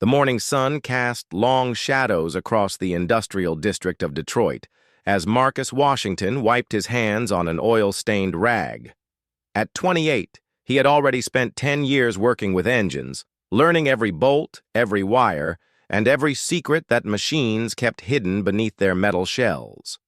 The morning sun cast long shadows across the industrial district of Detroit as Marcus Washington wiped his hands on an oil-stained rag. At 28, he had already spent 10 years working with engines, learning every bolt, every wire, and every secret that machines kept hidden beneath their metal shells.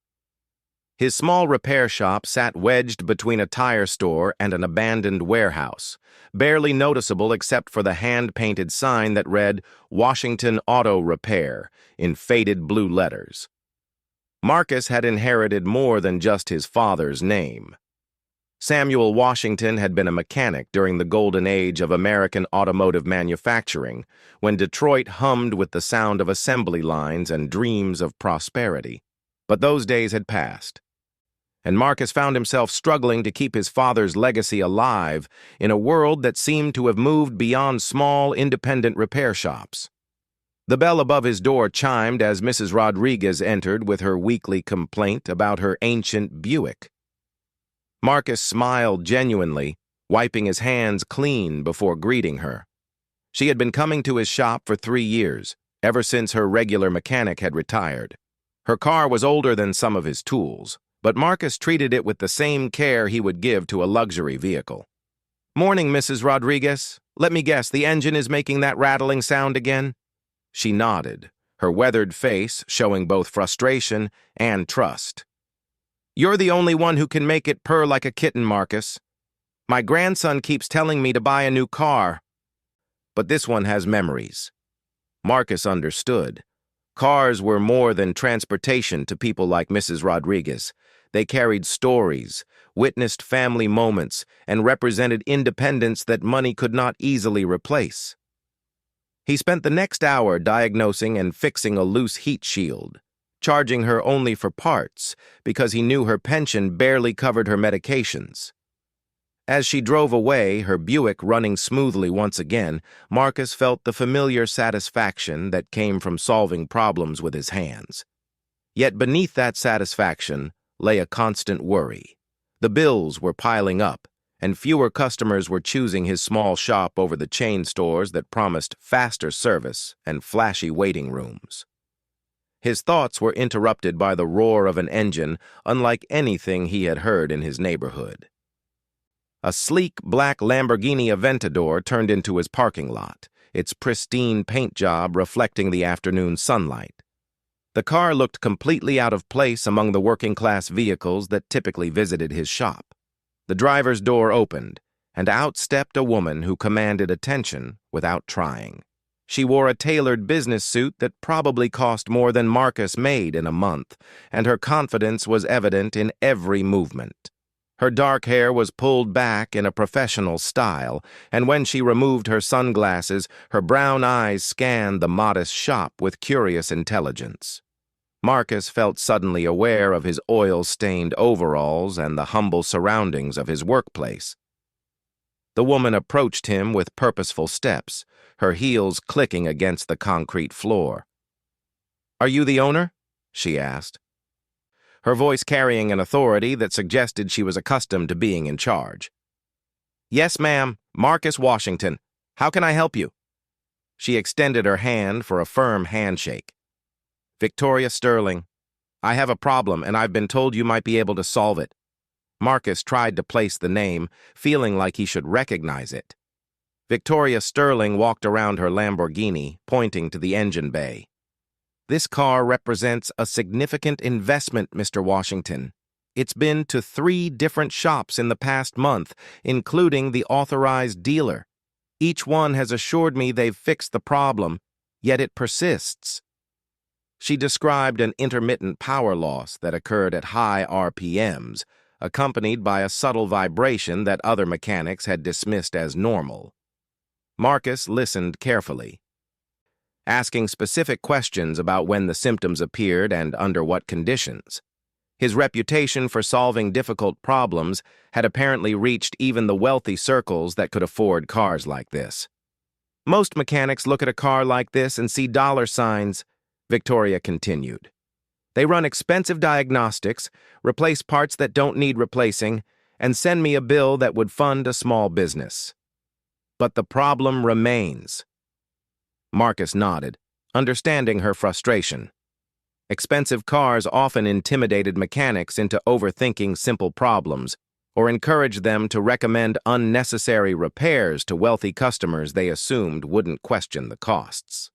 His small repair shop sat wedged between a tire store and an abandoned warehouse, barely noticeable except for the hand-painted sign that read Washington Auto Repair in faded blue letters. Marcus had inherited more than just his father's name. Samuel Washington had been a mechanic during the golden age of American automotive manufacturing, when Detroit hummed with the sound of assembly lines and dreams of prosperity. But those days had passed, and Marcus found himself struggling to keep his father's legacy alive in a world that seemed to have moved beyond small, independent repair shops. The bell above his door chimed as Mrs. Rodriguez entered with her weekly complaint about her ancient Buick. Marcus smiled genuinely, wiping his hands clean before greeting her. She had been coming to his shop for 3 years, ever since her regular mechanic had retired. Her car was older than some of his tools, but Marcus treated it with the same care he would give to a luxury vehicle. "Morning, Mrs. Rodriguez. Let me guess, the engine is making that rattling sound again?" She nodded, her weathered face showing both frustration and trust. "You're the only one who can make it purr like a kitten, Marcus. My grandson keeps telling me to buy a new car, but this one has memories." Marcus understood. Cars were more than transportation to people like Mrs. Rodriguez. They carried stories, witnessed family moments, and represented independence that money could not easily replace. He spent the next hour diagnosing and fixing a loose heat shield, charging her only for parts because he knew her pension barely covered her medications. As she drove away, her Buick running smoothly once again, Marcus felt the familiar satisfaction that came from solving problems with his hands. Yet beneath that satisfaction lay a constant worry. The bills were piling up, and fewer customers were choosing his small shop over the chain stores that promised faster service and flashy waiting rooms. His thoughts were interrupted by the roar of an engine unlike anything he had heard in his neighborhood. A sleek black Lamborghini Aventador turned into his parking lot, its pristine paint job reflecting the afternoon sunlight. The car looked completely out of place among the working-class vehicles that typically visited his shop. The driver's door opened, and out stepped a woman who commanded attention without trying. She wore a tailored business suit that probably cost more than Marcus made in a month, and her confidence was evident in every movement. Her dark hair was pulled back in a professional style, and when she removed her sunglasses, her brown eyes scanned the modest shop with curious intelligence. Marcus felt suddenly aware of his oil-stained overalls and the humble surroundings of his workplace. The woman approached him with purposeful steps, her heels clicking against the concrete floor. "Are you the owner?" she asked, her voice carrying an authority that suggested she was accustomed to being in charge. "Yes, ma'am. Marcus Washington. How can I help you?" She extended her hand for a firm handshake. "Victoria Sterling. I have a problem, and I've been told you might be able to solve it." Marcus tried to place the name, feeling like he should recognize it. Victoria Sterling walked around her Lamborghini, pointing to the engine bay. "This car represents a significant investment, Mr. Washington. It's been to 3 different shops in the past month, including the authorized dealer. Each one has assured me they've fixed the problem, yet it persists." She described an intermittent power loss that occurred at high RPMs, accompanied by a subtle vibration that other mechanics had dismissed as normal. Marcus listened carefully, asking specific questions about when the symptoms appeared and under what conditions. His reputation for solving difficult problems had apparently reached even the wealthy circles that could afford cars like this. "Most mechanics look at a car like this and see dollar signs," Victoria continued. "They run expensive diagnostics, replace parts that don't need replacing, and send me a bill that would fund a small business. But the problem remains." Marcus nodded, understanding her frustration. Expensive cars often intimidated mechanics into overthinking simple problems or encouraged them to recommend unnecessary repairs to wealthy customers they assumed wouldn't question the costs.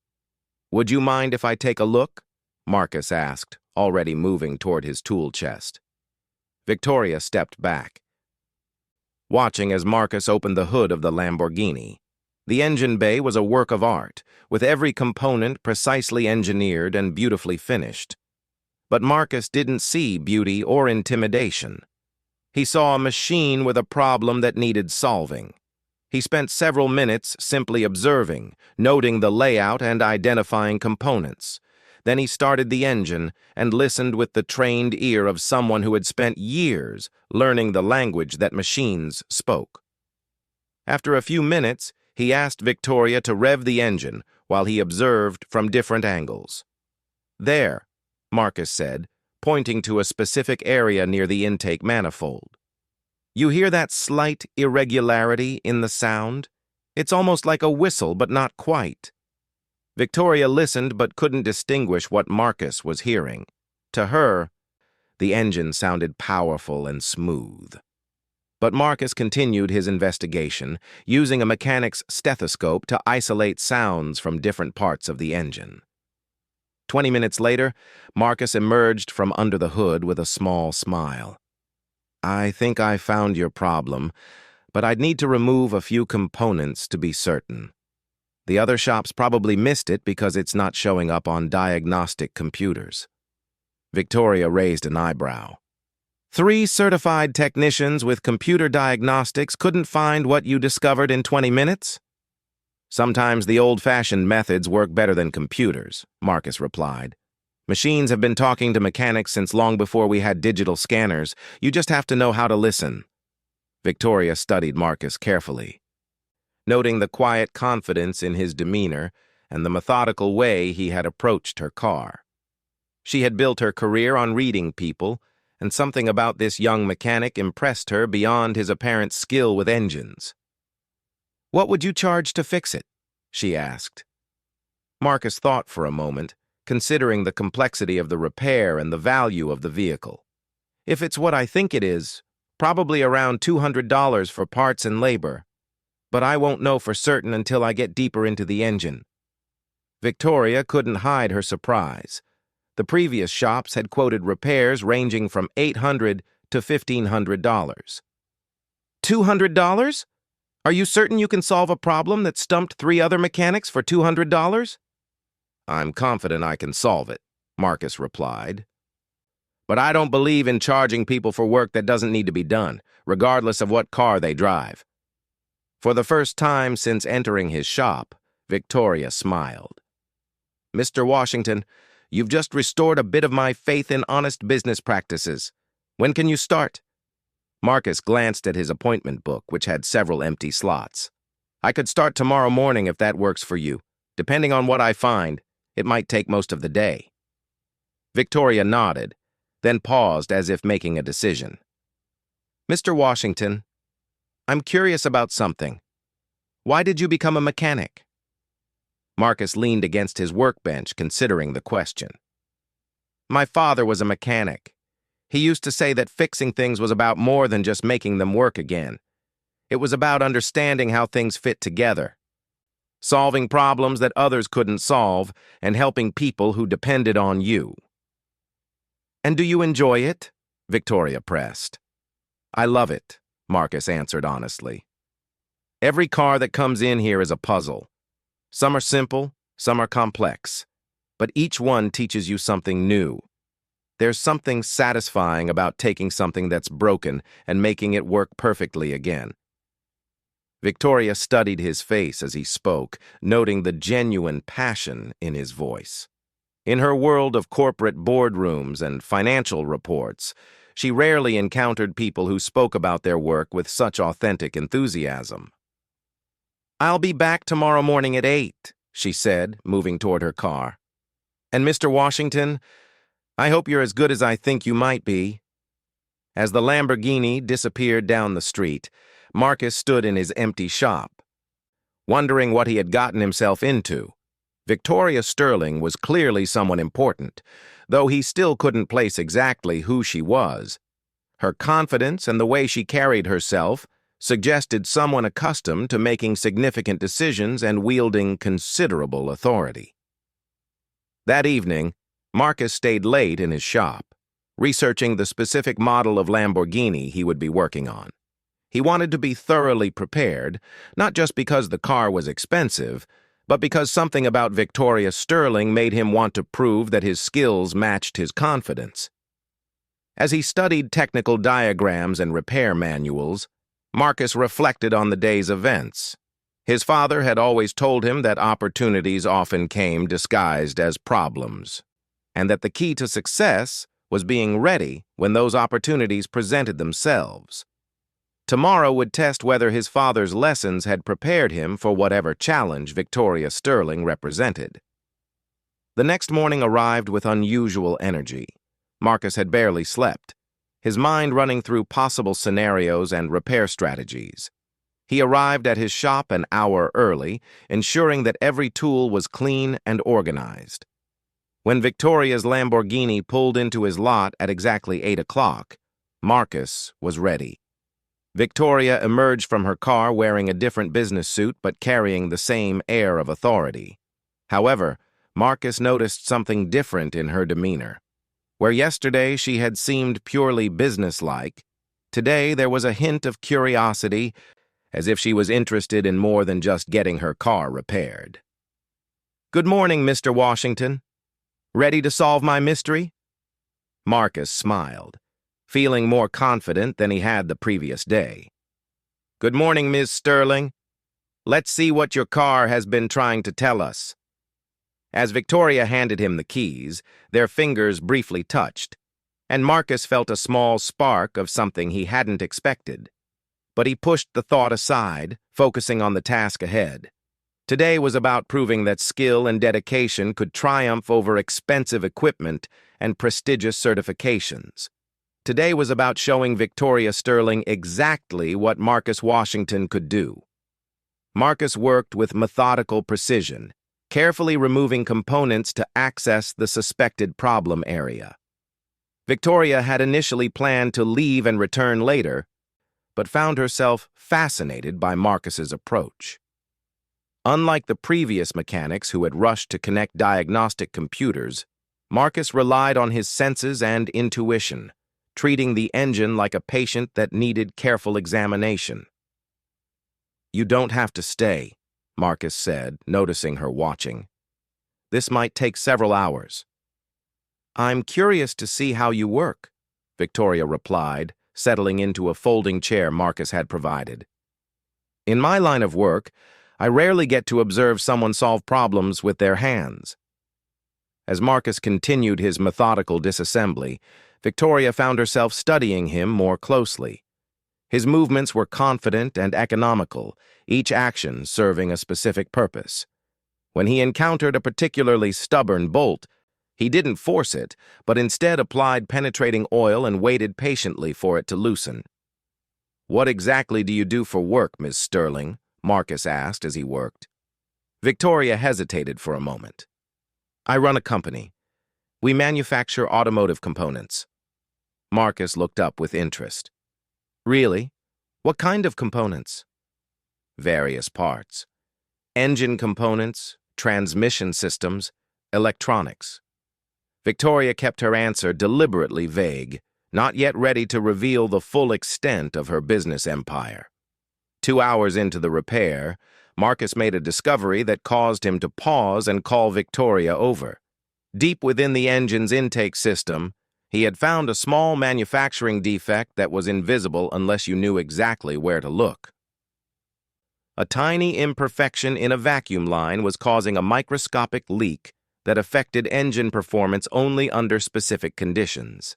"Would you mind if I take a look?" Marcus asked, already moving toward his tool chest. Victoria stepped back, watching as Marcus opened the hood of the Lamborghini. The engine bay was a work of art, with every component precisely engineered and beautifully finished. But Marcus didn't see beauty or intimidation. He saw a machine with a problem that needed solving. He spent several minutes simply observing, noting the layout and identifying components. Then he started the engine and listened with the trained ear of someone who had spent years learning the language that machines spoke. After a few minutes, he asked Victoria to rev the engine while he observed from different angles. "There," Marcus said, pointing to a specific area near the intake manifold. "You hear that slight irregularity in the sound? It's almost like a whistle, but not quite." Victoria listened but couldn't distinguish what Marcus was hearing. To her, the engine sounded powerful and smooth. But Marcus continued his investigation, using a mechanic's stethoscope to isolate sounds from different parts of the engine. 20 minutes later, Marcus emerged from under the hood with a small smile. "I think I found your problem, but I'd need to remove a few components to be certain. The other shops probably missed it because it's not showing up on diagnostic computers." Victoria raised an eyebrow. 3 certified technicians with computer diagnostics couldn't find what you discovered in 20 minutes? "Sometimes the old-fashioned methods work better than computers," Marcus replied. "Machines have been talking to mechanics since long before we had digital scanners. You just have to know how to listen." Victoria studied Marcus carefully, noting the quiet confidence in his demeanor and the methodical way he had approached her car. She had built her career on reading people, and something about this young mechanic impressed her beyond his apparent skill with engines. "What would you charge to fix it?" she asked. Marcus thought for a moment, considering the complexity of the repair and the value of the vehicle. "If it's what I think it is, probably around $200 for parts and labor. But I won't know for certain until I get deeper into the engine." Victoria couldn't hide her surprise. The previous shops had quoted repairs ranging from $800 to $1,500. $200? Are you certain you can solve a problem that stumped 3 other mechanics for $200? "I'm confident I can solve it," Marcus replied. "But I don't believe in charging people for work that doesn't need to be done, regardless of what car they drive." For the first time since entering his shop, Victoria smiled. "Mr. Washington, you've just restored a bit of my faith in honest business practices. When can you start?" Marcus glanced at his appointment book, which had several empty slots. "I could start tomorrow morning if that works for you. Depending on what I find, it might take most of the day." Victoria nodded, then paused as if making a decision. "Mr. Washington, I'm curious about something. Why did you become a mechanic?" Marcus leaned against his workbench, considering the question. "My father was a mechanic. He used to say that fixing things was about more than just making them work again. It was about understanding how things fit together, solving problems that others couldn't solve, and helping people who depended on you." "And do you enjoy it?" Victoria pressed. "I love it," Marcus answered honestly. "Every car that comes in here is a puzzle. Some are simple, some are complex, but each one teaches you something new. There's something satisfying about taking something that's broken and making it work perfectly again." Victoria studied his face as he spoke, noting the genuine passion in his voice. In her world of corporate boardrooms and financial reports, she rarely encountered people who spoke about their work with such authentic enthusiasm. "I'll be back tomorrow morning at 8, she said, moving toward her car. "And Mr. Washington, I hope you're as good as I think you might be." As the Lamborghini disappeared down the street, Marcus stood in his empty shop, wondering what he had gotten himself into. Victoria Sterling was clearly someone important, though he still couldn't place exactly who she was. Her confidence and the way she carried herself suggested someone accustomed to making significant decisions and wielding considerable authority. That evening, Marcus stayed late in his shop, researching the specific model of Lamborghini he would be working on. He wanted to be thoroughly prepared, not just because the car was expensive, but because something about Victoria Sterling made him want to prove that his skills matched his confidence. As he studied technical diagrams and repair manuals, Marcus reflected on the day's events. His father had always told him that opportunities often came disguised as problems, and that the key to success was being ready when those opportunities presented themselves. Tomorrow would test whether his father's lessons had prepared him for whatever challenge Victoria Sterling represented. The next morning arrived with unusual energy. Marcus had barely slept, his mind running through possible scenarios and repair strategies. He arrived at his shop an hour early, ensuring that every tool was clean and organized. When Victoria's Lamborghini pulled into his lot at exactly 8 o'clock, Marcus was ready. Victoria emerged from her car wearing a different business suit but carrying the same air of authority. However, Marcus noticed something different in her demeanor. Where yesterday she had seemed purely businesslike, today there was a hint of curiosity, as if she was interested in more than just getting her car repaired. "Good morning, Mr. Washington. Ready to solve my mystery?" Marcus smiled, feeling more confident than he had the previous day. "Good morning, Ms. Sterling. Let's see what your car has been trying to tell us." As Victoria handed him the keys, their fingers briefly touched, and Marcus felt a small spark of something he hadn't expected. But he pushed the thought aside, focusing on the task ahead. Today was about proving that skill and dedication could triumph over expensive equipment and prestigious certifications. Today was about showing Victoria Sterling exactly what Marcus Washington could do. Marcus worked with methodical precision, carefully removing components to access the suspected problem area. Victoria had initially planned to leave and return later, but found herself fascinated by Marcus's approach. Unlike the previous mechanics who had rushed to connect diagnostic computers, Marcus relied on his senses and intuition, treating the engine like a patient that needed careful examination. "You don't have to stay," Marcus said, noticing her watching. "This might take several hours." "I'm curious to see how you work," Victoria replied, settling into a folding chair Marcus had provided. "In my line of work, I rarely get to observe someone solve problems with their hands." As Marcus continued his methodical disassembly, Victoria found herself studying him more closely. His movements were confident and economical, each action serving a specific purpose. When he encountered a particularly stubborn bolt, he didn't force it, but instead applied penetrating oil and waited patiently for it to loosen. "What exactly do you do for work, Ms. Sterling?" Marcus asked as he worked. Victoria hesitated for a moment. "I run a company. We manufacture automotive components." Marcus looked up with interest. "Really? What kind of components?" "Various parts. Engine components, transmission systems, electronics." Victoria kept her answer deliberately vague, not yet ready to reveal the full extent of her business empire. 2 hours into the repair, Marcus made a discovery that caused him to pause and call Victoria over. Deep within the engine's intake system, he had found a small manufacturing defect that was invisible unless you knew exactly where to look. A tiny imperfection in a vacuum line was causing a microscopic leak that affected engine performance only under specific conditions.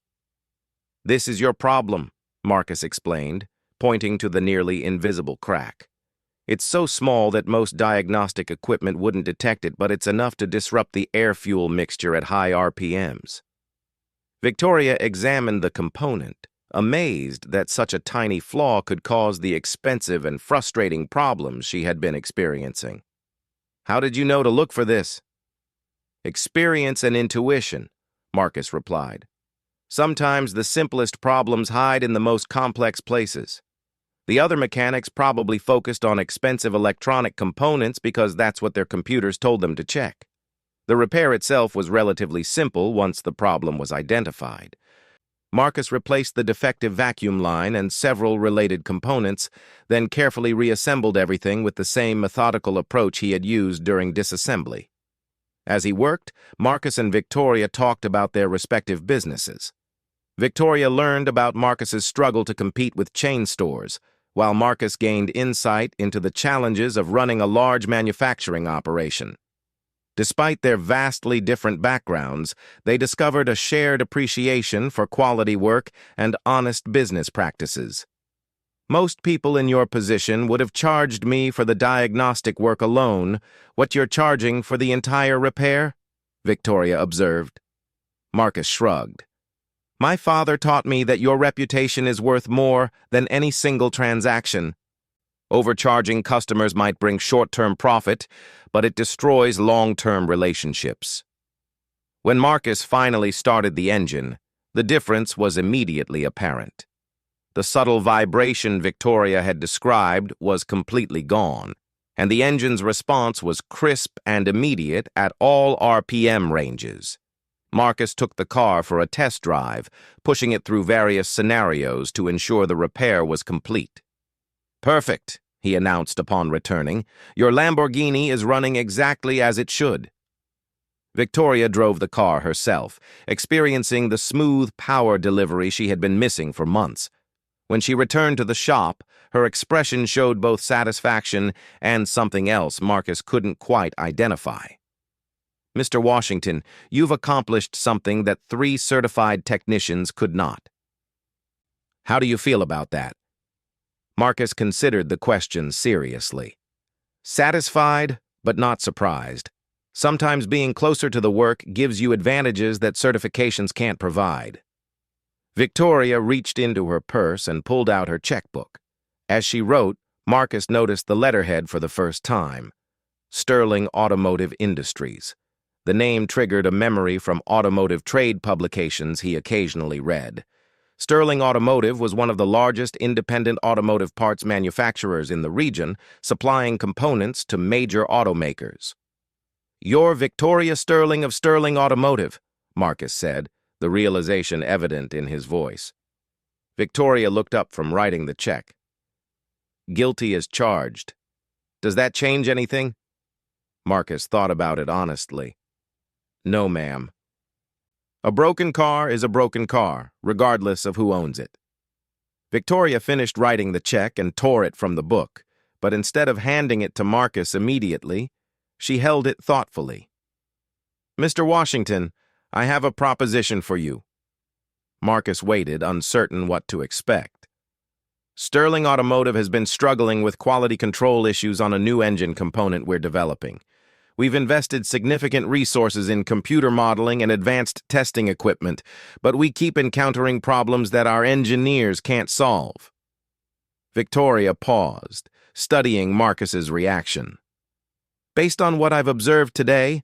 "This is your problem," Marcus explained, pointing to the nearly invisible crack. "It's so small that most diagnostic equipment wouldn't detect it, but it's enough to disrupt the air-fuel mixture at high RPMs. Victoria examined the component, amazed that such a tiny flaw could cause the expensive and frustrating problems she had been experiencing. "How did you know to look for this?" Experience and intuition, Marcus replied. Sometimes the simplest problems hide in the most complex places. The other mechanics probably focused on expensive electronic components because that's what their computers told them to check. The repair itself was relatively simple once the problem was identified. Marcus replaced the defective vacuum line and several related components, then carefully reassembled everything with the same methodical approach he had used during disassembly. As he worked, Marcus and Victoria talked about their respective businesses. Victoria learned about Marcus's struggle to compete with chain stores, while Marcus gained insight into the challenges of running a large manufacturing operation. Despite their vastly different backgrounds, they discovered a shared appreciation for quality work and honest business practices. Most people in your position would have charged me for the diagnostic work alone what you're charging for the entire repair, Victoria observed. Marcus shrugged. My father taught me that your reputation is worth more than any single transaction. Overcharging customers might bring short-term profit, but it destroys long-term relationships. When Marcus finally started the engine, the difference was immediately apparent. The subtle vibration Victoria had described was completely gone, and the engine's response was crisp and immediate at all RPM ranges. Marcus took the car for a test drive, pushing it through various scenarios to ensure the repair was complete. Perfect, he announced upon returning. Your Lamborghini is running exactly as it should. Victoria drove the car herself, experiencing the smooth power delivery she had been missing for months. When she returned to the shop, her expression showed both satisfaction and something else Marcus couldn't quite identify. Mr. Washington, you've accomplished something that 3 certified technicians could not. How do you feel about that? Marcus considered the question seriously. Satisfied, but not surprised. Sometimes being closer to the work gives you advantages that certifications can't provide. Victoria reached into her purse and pulled out her checkbook. As she wrote, Marcus noticed the letterhead for the first time. Sterling Automotive Industries. The name triggered a memory from automotive trade publications he occasionally read. Sterling Automotive was one of the largest independent automotive parts manufacturers in the region, supplying components to major automakers. You're Victoria Sterling of Sterling Automotive, Marcus said, the realization evident in his voice. Victoria looked up from writing the check. Guilty as charged. Does that change anything? Marcus thought about it honestly. No, ma'am. A broken car is a broken car, regardless of who owns it. Victoria finished writing the check and tore it from the book, but instead of handing it to Marcus immediately, she held it thoughtfully. Mr. Washington, I have a proposition for you. Marcus waited, uncertain what to expect. Sterling Automotive has been struggling with quality control issues on a new engine component we're developing. We've invested significant resources in computer modeling and advanced testing equipment, but we keep encountering problems that our engineers can't solve. Victoria paused, studying Marcus's reaction. Based on what I've observed today,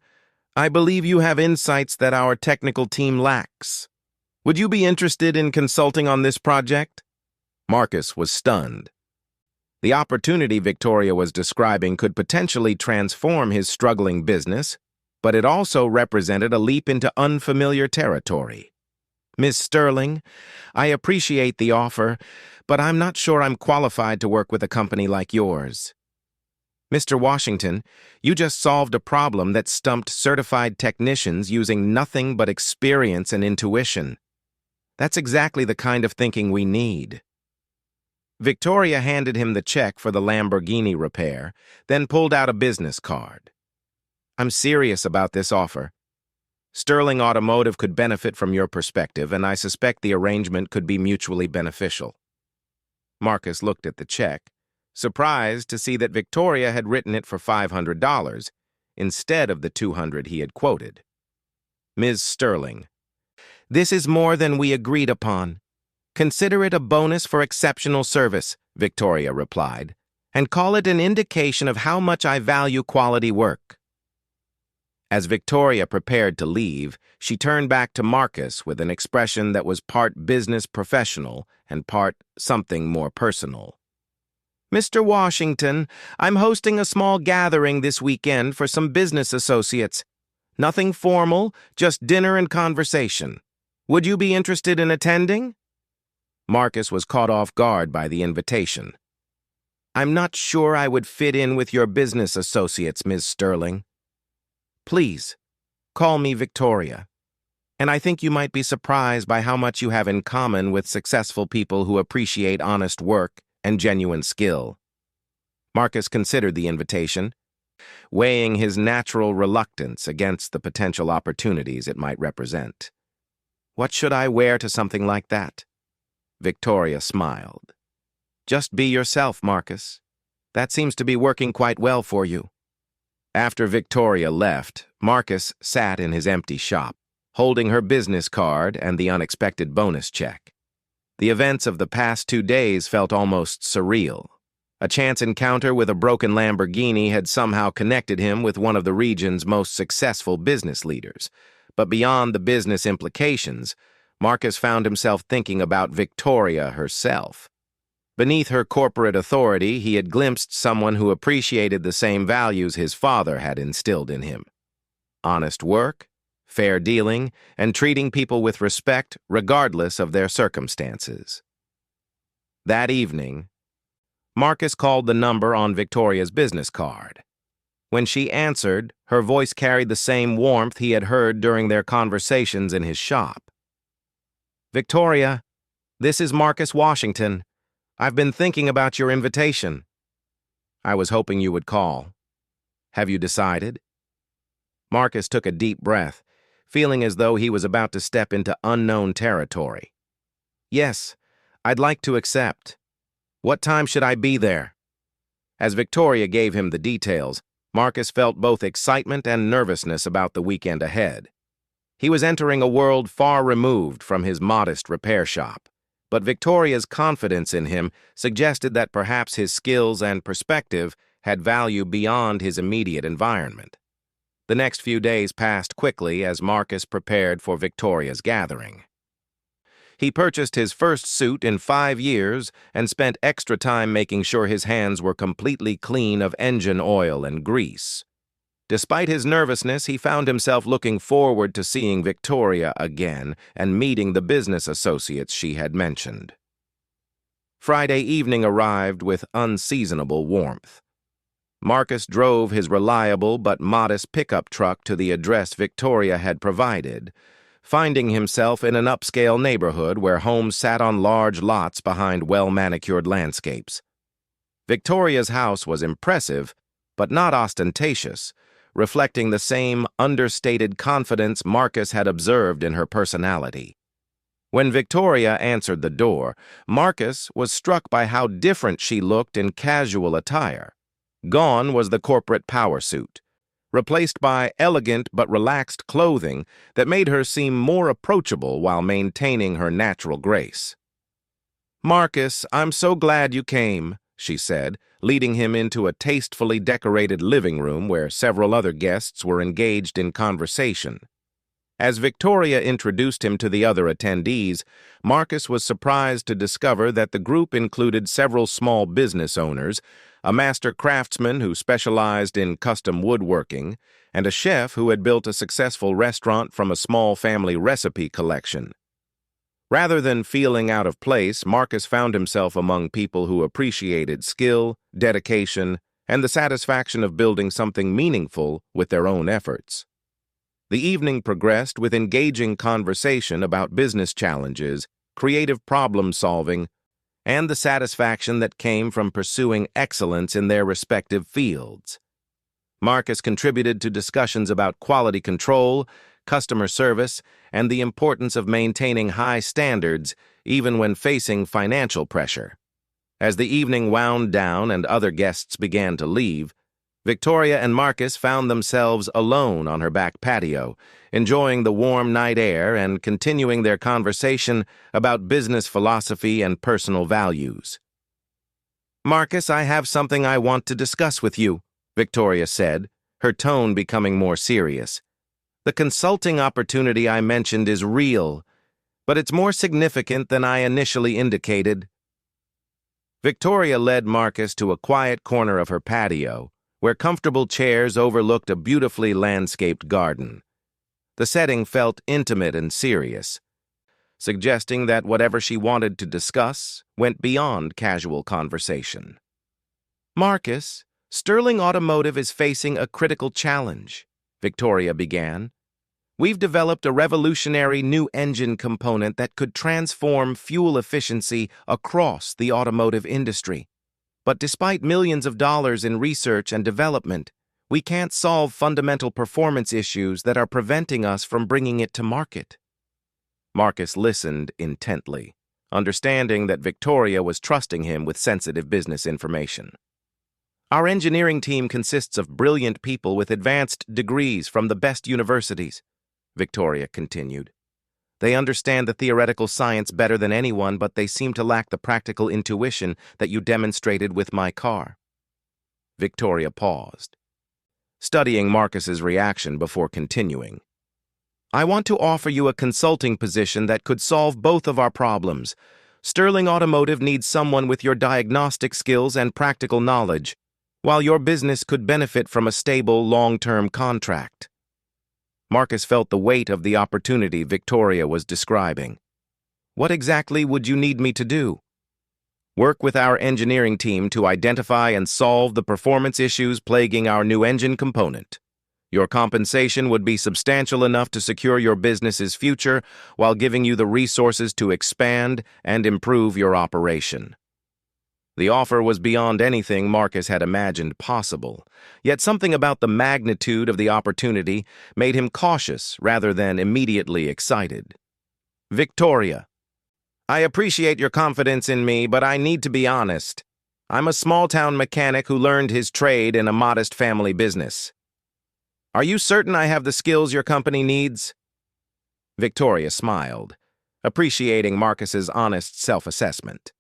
I believe you have insights that our technical team lacks. Would you be interested in consulting on this project? Marcus was stunned. The opportunity Victoria was describing could potentially transform his struggling business, but it also represented a leap into unfamiliar territory. Miss Sterling, I appreciate the offer, but I'm not sure I'm qualified to work with a company like yours. Mr. Washington, you just solved a problem that stumped certified technicians using nothing but experience and intuition. That's exactly the kind of thinking we need. Victoria handed him the check for the Lamborghini repair, then pulled out a business card. I'm serious about this offer. Sterling Automotive could benefit from your perspective, and I suspect the arrangement could be mutually beneficial. Marcus looked at the check, surprised to see that Victoria had written it for $500 instead of the $200 he had quoted. Ms. Sterling, this is more than we agreed upon. Consider it a bonus for exceptional service, Victoria replied, and call it an indication of how much I value quality work. As Victoria prepared to leave, she turned back to Marcus with an expression that was part business professional and part something more personal. "Mr. Washington, I'm hosting a small gathering this weekend for some business associates. Nothing formal, just dinner and conversation. Would you be interested in attending?" Marcus was caught off guard by the invitation. "I'm not sure I would fit in with your business associates, Ms. Sterling. Please, call me Victoria. And I think you might be surprised by how much you have in common with successful people who appreciate honest work and genuine skill." Marcus considered the invitation, weighing his natural reluctance against the potential opportunities it might represent. "What should I wear to something like that?" Victoria smiled. "Just be yourself, Marcus. That seems to be working quite well for you." After Victoria left, Marcus sat in his empty shop, holding her business card and the unexpected bonus check. The events of the past 2 days felt almost surreal. A chance encounter with a broken Lamborghini had somehow connected him with one of the region's most successful business leaders. But beyond the business implications, Marcus found himself thinking about Victoria herself. Beneath her corporate authority, he had glimpsed someone who appreciated the same values his father had instilled in him: honest work, fair dealing, and treating people with respect regardless of their circumstances. That evening, Marcus called the number on Victoria's business card. When she answered, her voice carried the same warmth he had heard during their conversations in his shop. "Victoria, this is Marcus Washington. I've been thinking about your invitation. I was hoping you would call. Have you decided?" Marcus took a deep breath, feeling as though he was about to step into unknown territory. "Yes, I'd like to accept. What time should I be there?" As Victoria gave him the details, Marcus felt both excitement and nervousness about the weekend ahead. He was entering a world far removed from his modest repair shop, but Victoria's confidence in him suggested that perhaps his skills and perspective had value beyond his immediate environment. The next few days passed quickly as Marcus prepared for Victoria's gathering. He purchased his first suit in 5 years and spent extra time making sure his hands were completely clean of engine oil and grease. Despite his nervousness, he found himself looking forward to seeing Victoria again and meeting the business associates she had mentioned. Friday evening arrived with unseasonable warmth. Marcus drove his reliable but modest pickup truck to the address Victoria had provided, finding himself in an upscale neighborhood where homes sat on large lots behind well-manicured landscapes. Victoria's house was impressive, but not ostentatious, reflecting the same understated confidence Marcus had observed in her personality. When Victoria answered the door, Marcus was struck by how different she looked in casual attire. Gone was the corporate power suit, replaced by elegant but relaxed clothing that made her seem more approachable while maintaining her natural grace. "Marcus, I'm so glad you came," she said, leading him into a tastefully decorated living room where several other guests were engaged in conversation. As Victoria introduced him to the other attendees, Marcus was surprised to discover that the group included several small business owners, a master craftsman who specialized in custom woodworking, and a chef who had built a successful restaurant from a small family recipe collection. Rather than feeling out of place, Marcus found himself among people who appreciated skill, dedication, and the satisfaction of building something meaningful with their own efforts. The evening progressed with engaging conversation about business challenges, creative problem-solving, and the satisfaction that came from pursuing excellence in their respective fields. Marcus contributed to discussions about quality control, customer service, and the importance of maintaining high standards even when facing financial pressure. As the evening wound down and other guests began to leave, Victoria and Marcus found themselves alone on her back patio, enjoying the warm night air and continuing their conversation about business philosophy and personal values. "Marcus, I have something I want to discuss with you," Victoria said, her tone becoming more serious. "The consulting opportunity I mentioned is real, but it's more significant than I initially indicated." Victoria led Marcus to a quiet corner of her patio, where comfortable chairs overlooked a beautifully landscaped garden. The setting felt intimate and serious, suggesting that whatever she wanted to discuss went beyond casual conversation. "Marcus, Sterling Automotive is facing a critical challenge," Victoria began. "We've developed a revolutionary new engine component that could transform fuel efficiency across the automotive industry. But despite millions of dollars in research and development, we can't solve fundamental performance issues that are preventing us from bringing it to market." Marcus listened intently, understanding that Victoria was trusting him with sensitive business information. "Our engineering team consists of brilliant people with advanced degrees from the best universities," Victoria continued. "They understand the theoretical science better than anyone, but they seem to lack the practical intuition that you demonstrated with my car." Victoria paused, studying Marcus's reaction before continuing. "I want to offer you a consulting position that could solve both of our problems. Sterling Automotive needs someone with your diagnostic skills and practical knowledge, while your business could benefit from a stable, long-term contract." Marcus felt the weight of the opportunity Victoria was describing. "What exactly would you need me to do?" "Work with our engineering team to identify and solve the performance issues plaguing our new engine component. Your compensation would be substantial enough to secure your business's future while giving you the resources to expand and improve your operation." The offer was beyond anything Marcus had imagined possible, yet something about the magnitude of the opportunity made him cautious rather than immediately excited. "Victoria, I appreciate your confidence in me, but I need to be honest. I'm a small-town mechanic who learned his trade in a modest family business. Are you certain I have the skills your company needs?" Victoria smiled, appreciating Marcus's honest self-assessment.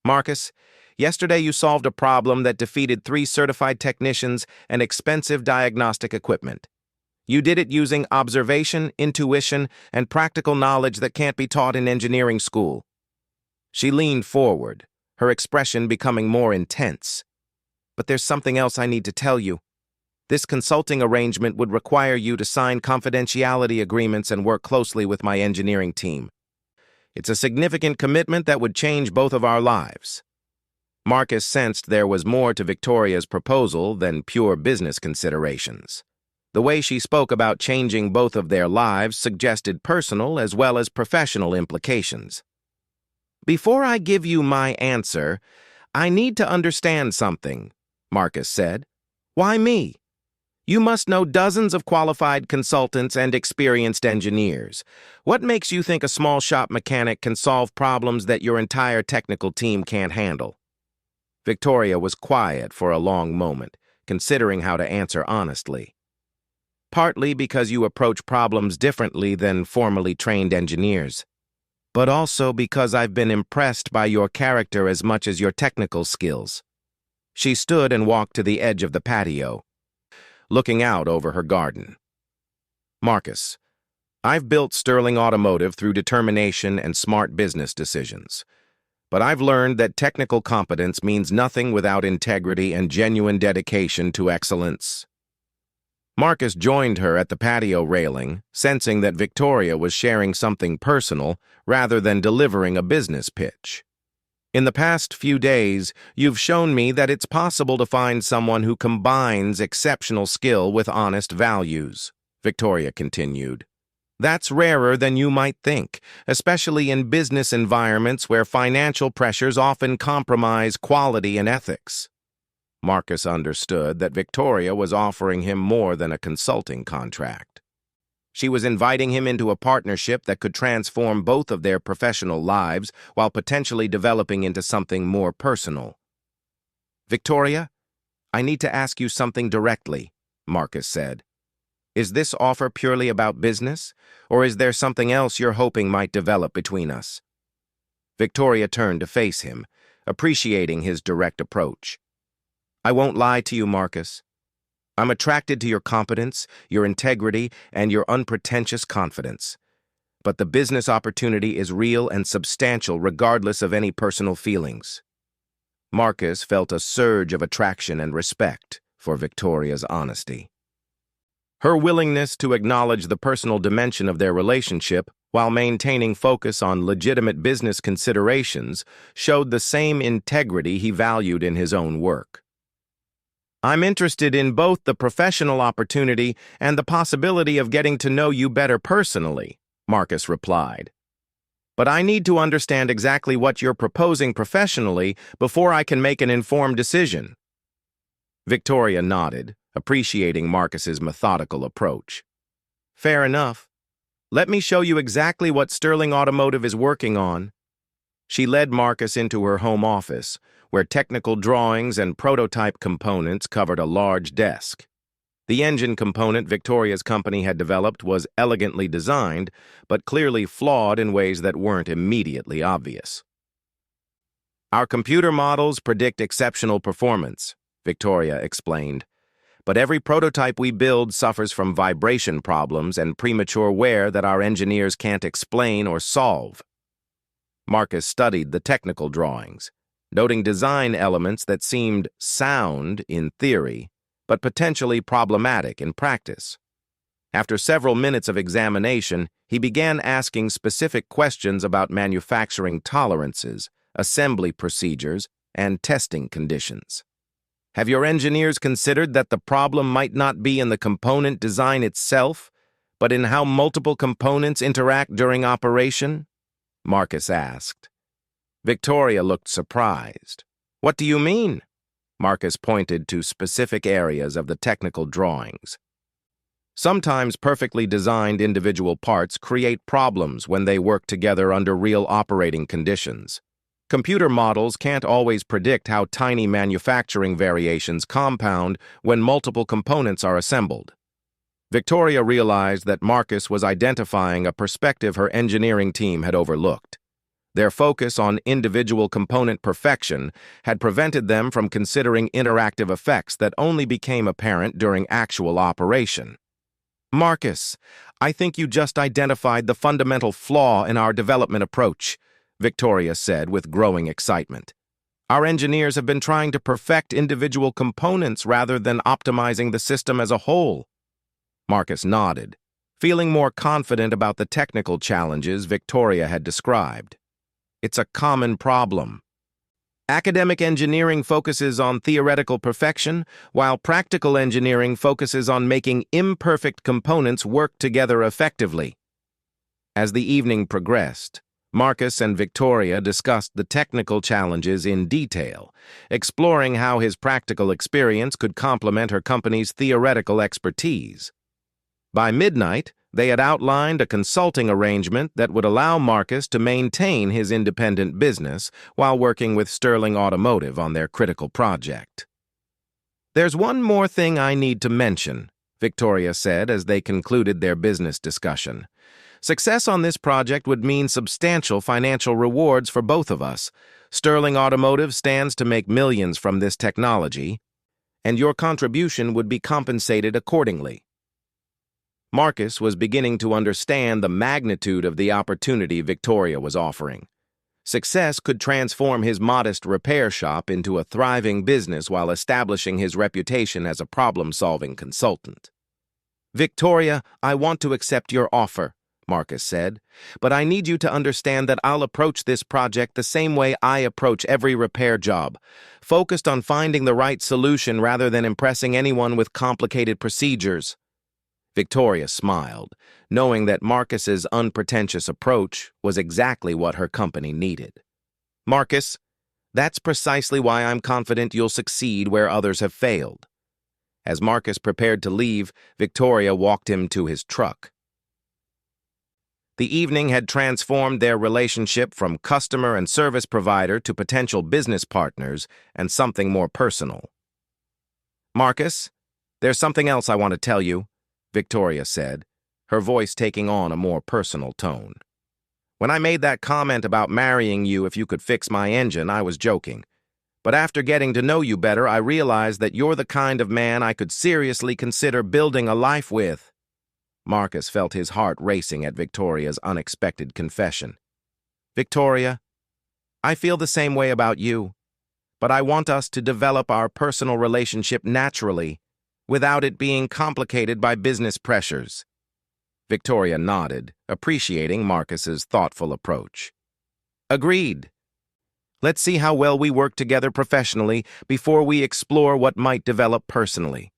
"Marcus, yesterday you solved a problem that defeated 3 certified technicians and expensive diagnostic equipment. You did it using observation, intuition, and practical knowledge that can't be taught in engineering school." She leaned forward, her expression becoming more intense. "But there's something else I need to tell you. This consulting arrangement would require you to sign confidentiality agreements and work closely with my engineering team. It's a significant commitment that would change both of our lives." Marcus sensed there was more to Victoria's proposal than pure business considerations. The way she spoke about changing both of their lives suggested personal as well as professional implications. "Before I give you my answer, I need to understand something," Marcus said. "Why me? You must know dozens of qualified consultants and experienced engineers. What makes you think a small shop mechanic can solve problems that your entire technical team can't handle?" Victoria was quiet for a long moment, considering how to answer honestly. "Partly because you approach problems differently than formally trained engineers, but also because I've been impressed by your character as much as your technical skills." She stood and walked to the edge of the patio, looking out over her garden. "Marcus, I've built Sterling Automotive through determination and smart business decisions. But I've learned that technical competence means nothing without integrity and genuine dedication to excellence." Marcus joined her at the patio railing, sensing that Victoria was sharing something personal rather than delivering a business pitch. "In the past few days, you've shown me that it's possible to find someone who combines exceptional skill with honest values," Victoria continued. "That's rarer than you might think, especially in business environments where financial pressures often compromise quality and ethics." Marcus understood that Victoria was offering him more than a consulting contract. She was inviting him into a partnership that could transform both of their professional lives while potentially developing into something more personal. "Victoria, I need to ask you something directly," Marcus said. "Is this offer purely about business, or is there something else you're hoping might develop between us?" Victoria turned to face him, appreciating his direct approach. "I won't lie to you, Marcus. I'm attracted to your competence, your integrity, and your unpretentious confidence. But the business opportunity is real and substantial regardless of any personal feelings. Marcus felt a surge of attraction and respect for Victoria's honesty. Her willingness to acknowledge the personal dimension of their relationship while maintaining focus on legitimate business considerations showed the same integrity he valued in his own work. I'm interested in both the professional opportunity and the possibility of getting to know you better personally, Marcus replied. But I need to understand exactly what you're proposing professionally before I can make an informed decision. Victoria nodded, appreciating Marcus's methodical approach. Fair enough. Let me show you exactly what Sterling Automotive is working on. She led Marcus into her home office, where technical drawings and prototype components covered a large desk. The engine component Victoria's company had developed was elegantly designed, but clearly flawed in ways that weren't immediately obvious. Our computer models predict exceptional performance, Victoria explained, but every prototype we build suffers from vibration problems and premature wear that our engineers can't explain or solve. Marcus studied the technical drawings, noting design elements that seemed sound in theory, but potentially problematic in practice. After several minutes of examination, he began asking specific questions about manufacturing tolerances, assembly procedures, and testing conditions. Have your engineers considered that the problem might not be in the component design itself, but in how multiple components interact during operation? Marcus asked. Victoria looked surprised. What do you mean? Marcus pointed to specific areas of the technical drawings. Sometimes perfectly designed individual parts create problems when they work together under real operating conditions. Computer models can't always predict how tiny manufacturing variations compound when multiple components are assembled. Victoria realized that Marcus was identifying a perspective her engineering team had overlooked. Their focus on individual component perfection had prevented them from considering interactive effects that only became apparent during actual operation. Marcus, I think you just identified the fundamental flaw in our development approach, Victoria said with growing excitement. Our engineers have been trying to perfect individual components rather than optimizing the system as a whole. Marcus nodded, feeling more confident about the technical challenges Victoria had described. It's a common problem. Academic engineering focuses on theoretical perfection, while practical engineering focuses on making imperfect components work together effectively. As the evening progressed, Marcus and Victoria discussed the technical challenges in detail, exploring how his practical experience could complement her company's theoretical expertise. By midnight, they had outlined a consulting arrangement that would allow Marcus to maintain his independent business while working with Sterling Automotive on their critical project. There's one more thing I need to mention, Victoria said as they concluded their business discussion. Success on this project would mean substantial financial rewards for both of us. Sterling Automotive stands to make millions from this technology, and your contribution would be compensated accordingly. Marcus was beginning to understand the magnitude of the opportunity Victoria was offering. Success could transform his modest repair shop into a thriving business while establishing his reputation as a problem-solving consultant. Victoria, I want to accept your offer, Marcus said, but I need you to understand that I'll approach this project the same way I approach every repair job, focused on finding the right solution rather than impressing anyone with complicated procedures. Victoria smiled, knowing that Marcus's unpretentious approach was exactly what her company needed. Marcus, that's precisely why I'm confident you'll succeed where others have failed. As Marcus prepared to leave, Victoria walked him to his truck. The evening had transformed their relationship from customer and service provider to potential business partners and something more personal. Marcus, there's something else I want to tell you, Victoria said, her voice taking on a more personal tone. When I made that comment about marrying you if you could fix my engine, I was joking. But after getting to know you better, I realized that you're the kind of man I could seriously consider building a life with." Marcus felt his heart racing at Victoria's unexpected confession. "Victoria, I feel the same way about you, but I want us to develop our personal relationship naturally, without it being complicated by business pressures." Victoria nodded, appreciating Marcus's thoughtful approach. "Agreed. Let's see how well we work together professionally before we explore what might develop personally."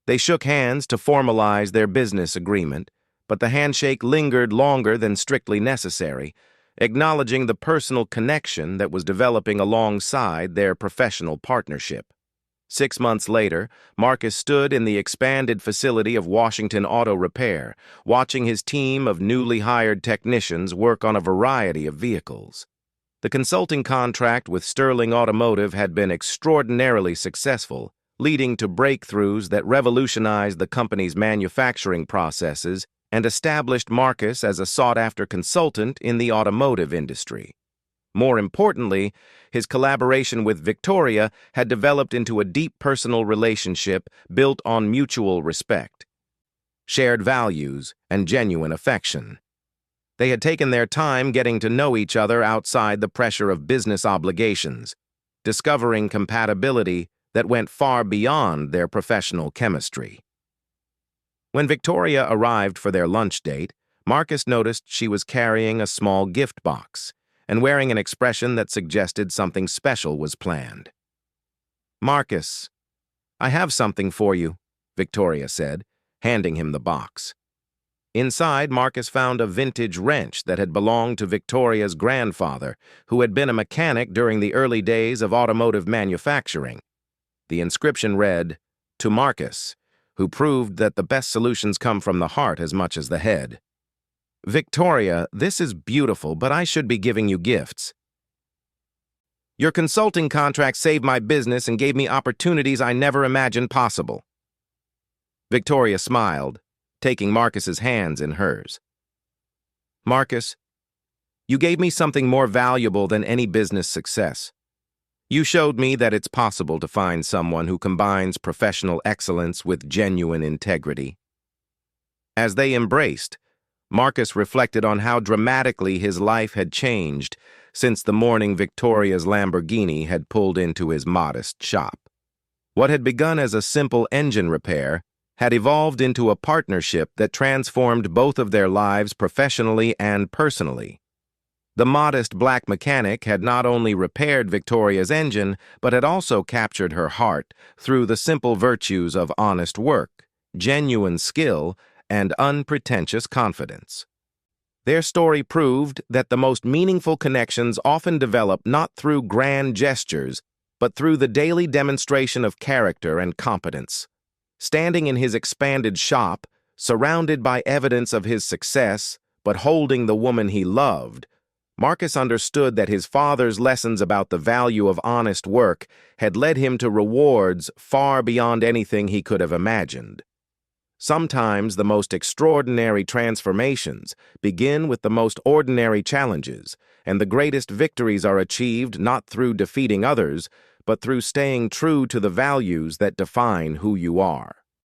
They shook hands to formalize their business agreement, but the handshake lingered longer than strictly necessary, acknowledging the personal connection that was developing alongside their professional partnership. 6 months later, Marcus stood in the expanded facility of Washington Auto Repair, watching his team of newly hired technicians work on a variety of vehicles. The consulting contract with Sterling Automotive had been extraordinarily successful, leading to breakthroughs that revolutionized the company's manufacturing processes and established Marcus as a sought-after consultant in the automotive industry. More importantly, his collaboration with Victoria had developed into a deep personal relationship built on mutual respect, shared values, and genuine affection. They had taken their time getting to know each other outside the pressure of business obligations, discovering compatibility that went far beyond their professional chemistry. When Victoria arrived for their lunch date, Marcus noticed she was carrying a small gift box and wearing an expression that suggested something special was planned. "Marcus, I have something for you," Victoria said, handing him the box. Inside, Marcus found a vintage wrench that had belonged to Victoria's grandfather, who had been a mechanic during the early days of automotive manufacturing. The inscription read, "To Marcus, who proved that the best solutions come from the heart as much as the head." "Victoria, this is beautiful, but I should be giving you gifts. Your consulting contract saved my business and gave me opportunities I never imagined possible." Victoria smiled, taking Marcus's hands in hers. "Marcus, you gave me something more valuable than any business success. You showed me that it's possible to find someone who combines professional excellence with genuine integrity." As they embraced, Marcus reflected on how dramatically his life had changed since the morning Victoria's Lamborghini had pulled into his modest shop. What had begun as a simple engine repair had evolved into a partnership that transformed both of their lives professionally and personally. The modest black mechanic had not only repaired Victoria's engine, but had also captured her heart through the simple virtues of honest work, genuine skill, and unpretentious confidence. Their story proved that the most meaningful connections often develop not through grand gestures, but through the daily demonstration of character and competence. Standing in his expanded shop, surrounded by evidence of his success, but holding the woman he loved, Marcus understood that his father's lessons about the value of honest work had led him to rewards far beyond anything he could have imagined. Sometimes the most extraordinary transformations begin with the most ordinary challenges, and the greatest victories are achieved not through defeating others, but through staying true to the values that define who you are.